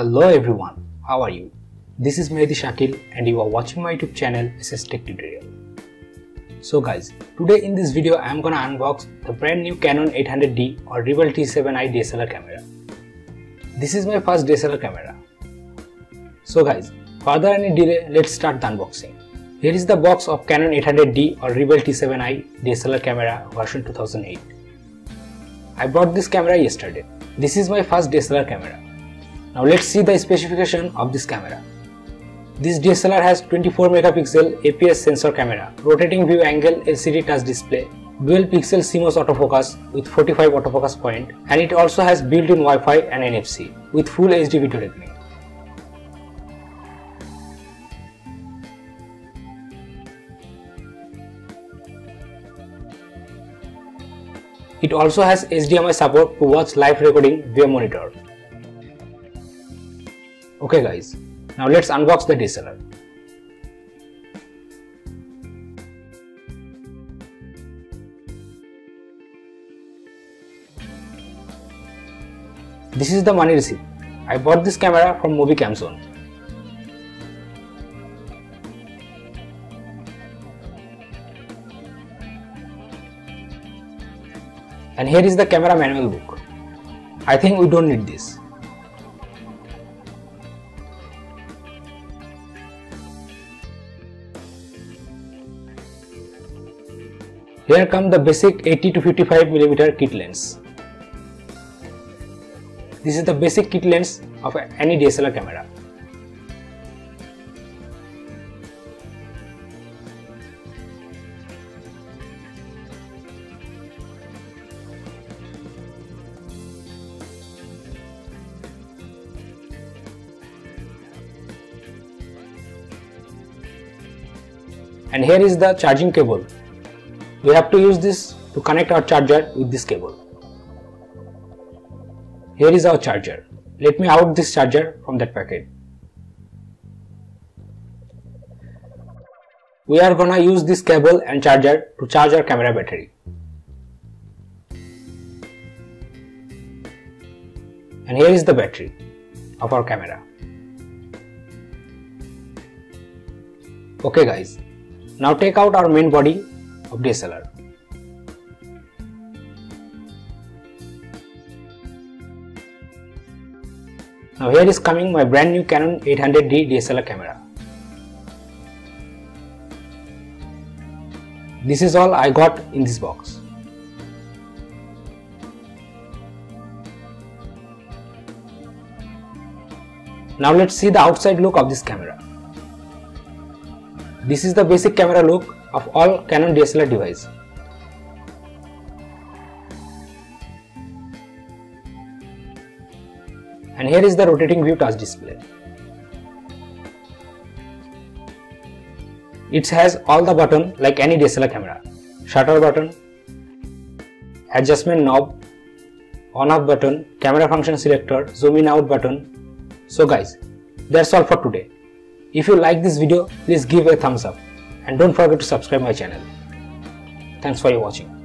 Hello everyone, how are you? This is Mehdi Shakil and you are watching my YouTube channel SS Tech Tutorial. So guys, today in this video I am gonna unbox the brand new Canon 800D or Rebel T7i DSLR camera. This is my first DSLR camera. So guys, further any delay, let's start the unboxing. Here is the box of Canon 800D or Rebel T7i DSLR camera version 2008. I bought this camera yesterday. This is my first DSLR camera. Now let's see the specification of this camera. This DSLR has 24 megapixel APS sensor camera, rotating view angle LCD touch display, dual pixel CMOS autofocus with 45 autofocus point, and it also has built-in Wi-Fi and NFC with full HD video recording. It also has HDMI support to watch live recording via monitor. Okay guys, now let's unbox the DSLR. This is the money receipt. I bought this camera from Movicam Zone. And here is the camera manual book. I think we don't need this. Here come the basic 80 to 55mm kit lens. This is the basic kit lens of any DSLR camera. And here is the charging cable. We have to use this to connect our charger with this cable. Here is our charger. Let me out this charger from that packet. We are gonna use this cable and charger to charge our camera battery. And here is the battery of our camera. Okay guys, now take out our main body of DSLR. Now here is coming my brand new Canon 800D DSLR camera. This is all I got in this box. Now let's see the outside look of this camera. This is the basic camera look of all Canon DSLR device. And here is the rotating view touch display. It has all the buttons like any DSLR camera. Shutter button, adjustment knob, on off button, camera function selector, zoom in out button. So guys, that's all for today. If you like this video, please give a thumbs up and don't forget to subscribe my channel. Thanks for your watching.